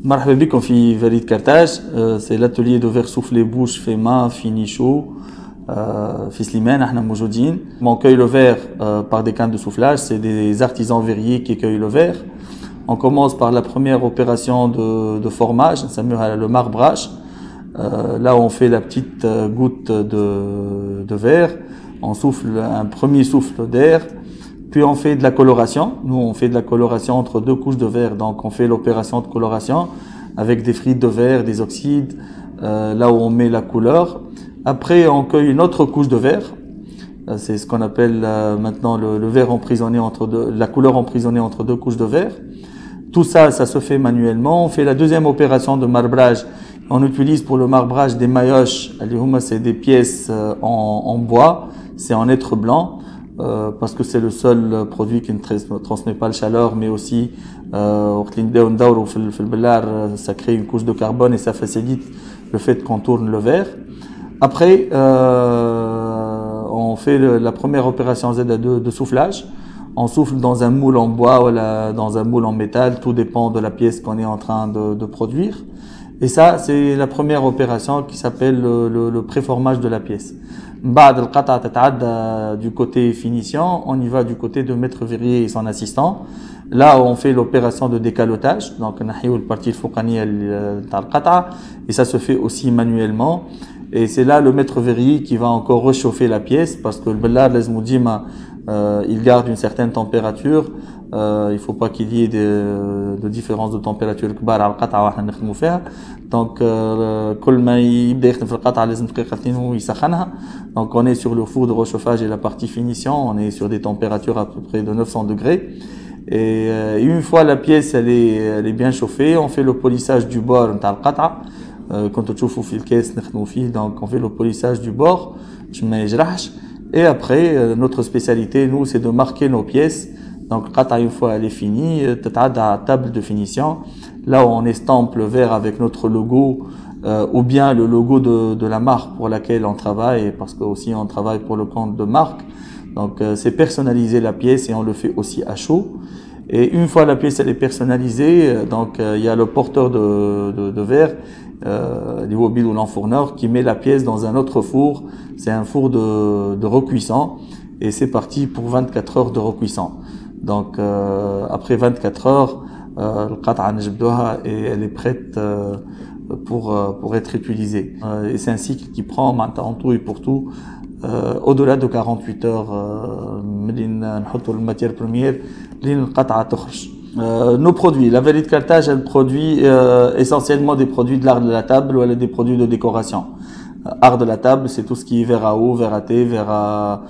مرحبا بكم في فريد كارتاج. سي l'atelier de verre soufflé bouche fait main fini chaud في سليمان. احنا موجودين. On cueille le verre par des cannes de soufflage. C'est des artisans verriers qui cueillent le verre. On commence par la première opération de formage, ça s'appelle le marbrage. Là on fait la petite goutte de verre. On souffle un premier souffle d'air. Puis on fait de la coloration. Nous, on fait de la coloration entre deux couches de verre. Donc, on fait l'opération de coloration avec des frites de verre, des oxydes, là où on met la couleur. Après, on cueille une autre couche de verre. C'est ce qu'on appelle maintenant le verre emprisonné entre deux, la couleur emprisonnée entre deux couches de verre. Tout ça, ça se fait manuellement. On fait la deuxième opération de marbrage. On utilise pour le marbrage des maillotches. C'est des pièces en bois. C'est en hêtre blanc. Parce que c'est le seul produit qui ne transmet pas la chaleur, mais aussi ça crée une couche de carbone et ça facilite le fait qu'on tourne le verre. Après, on fait la première opération de soufflage. On souffle dans un moule en bois ou dans un moule en métal, tout dépend de la pièce qu'on est en train de produire. Et ça, c'est la première opération qui s'appelle le préformage de la pièce. Du côté finition, on y va du côté de maître verrier et son assistant. Là, on fait l'opération de décalotage. Donc, on a la partie et ça se fait aussi manuellement. Et c'est là le maître verrier qui va encore réchauffer la pièce parce que le bellar, il garde une certaine température. Il faut pas qu'il y ait de différence de température. Donc, donc on est sur le four de réchauffage et la partie finition, on est sur des températures à peu près de 900 degrés. Et une fois la pièce elle est bien chauffée, on fait le polissage du bord. Quand on chauffe le caisse, donc on fait le polissage du bord. Et après, notre spécialité, nous, c'est de marquer nos pièces. Donc, une fois elle est finie, table de finition, là où on estampe le verre avec notre logo, ou bien le logo de la marque pour laquelle on travaille, parce que aussi on travaille pour le compte de marque. Donc, c'est personnaliser la pièce et on le fait aussi à chaud. Et une fois la pièce elle est personnalisée, donc il y a le porteur de verre, l'imobile ou l'enfourneur, qui met la pièce dans un autre four. C'est un four de recuisson et c'est parti pour 24 heures de recuisson. Donc après 24 heures, et elle est prête pour être utilisée. Et c'est un cycle qui prend en tout et pour tout au-delà de 48 heures. Matière première, nos produits, la Verite Carthage, elle produit essentiellement des produits de l'art de la table ou des produits de décoration. Art de la table, c'est tout ce qui est verre à eau, verre à thé, verre à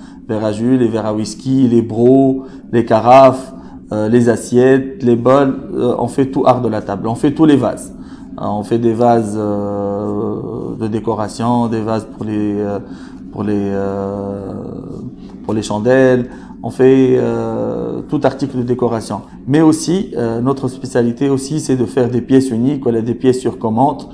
jus, les verres à whisky, les brocs, les carafes, les assiettes, les bols. On fait tout art de la table. On fait tous les vases. On fait des vases de décoration, des vases pour les chandelles. On fait tout article de décoration. Mais aussi, notre spécialité aussi, c'est de faire des pièces uniques, voilà, des pièces sur commande.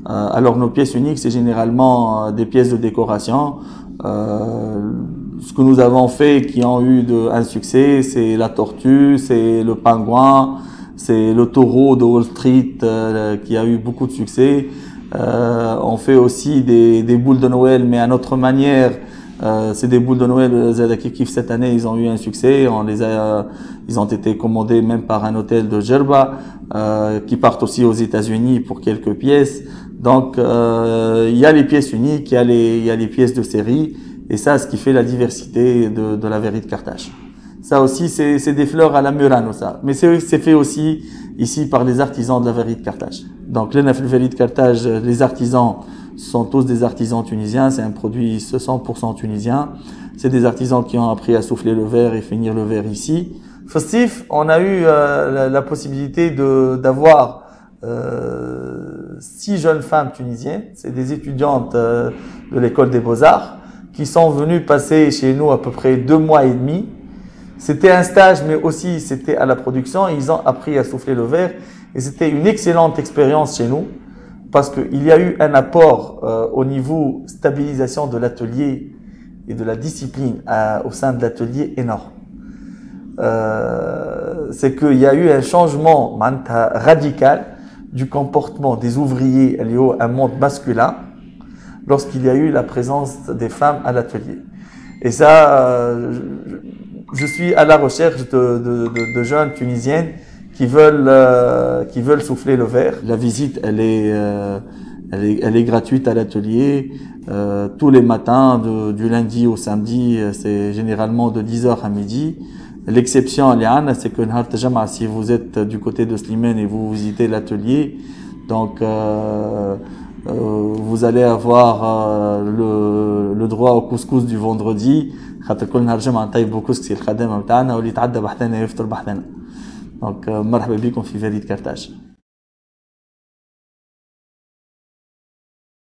Alors nos pièces uniques, c'est généralement des pièces de décoration. Ce que nous avons fait qui ont eu un succès, c'est la tortue, c'est le pingouin, c'est le taureau de Wall Street qui a eu beaucoup de succès. On fait aussi des boules de Noël, mais à notre manière. C'est des boules de Noël Zadaki cette année, ils ont eu un succès. Ils ont été commandés même par un hôtel de Djerba qui partent aussi aux États-Unis pour quelques pièces. Donc il y a les pièces uniques, il y a les pièces de série, et ça, ce qui fait la diversité de la Verite Carthage. Ça aussi, c'est des fleurs à la Murano, ça. Mais c'est fait aussi ici par les artisans de la Verite Carthage. Donc les Verite Carthage, les artisans sont tous des artisans tunisiens. C'est un produit 100% tunisien. C'est des artisans qui ont appris à souffler le verre et finir le verre ici. Festif, on a eu la possibilité d'avoir 6 jeunes femmes tunisiennes. C'est des étudiantes de l'école des Beaux-Arts qui sont venues passer chez nous à peu près 2 mois et demi. C'était un stage, mais aussi c'était à la production. Ils ont appris à souffler le verre et c'était une excellente expérience chez nous parce qu'il y a eu un apport au niveau stabilisation de l'atelier et de la discipline au sein de l'atelier énorme. C'est qu'il y a eu un changement radical du comportement des ouvriers, un monde masculin, lorsqu'il y a eu la présence des femmes à l'atelier. Et ça, je suis à la recherche de jeunes Tunisiennes qui veulent souffler le verre. La visite, elle est gratuite à l'atelier. Tous les matins, du lundi au samedi, c'est généralement de 10h à midi. L'exception, c'est que si vous êtes du côté de Slimane et vous visitez l'atelier, donc vous allez avoir le droit au couscous du vendredi. Donc مرحبا بكم في فريد كرتاج.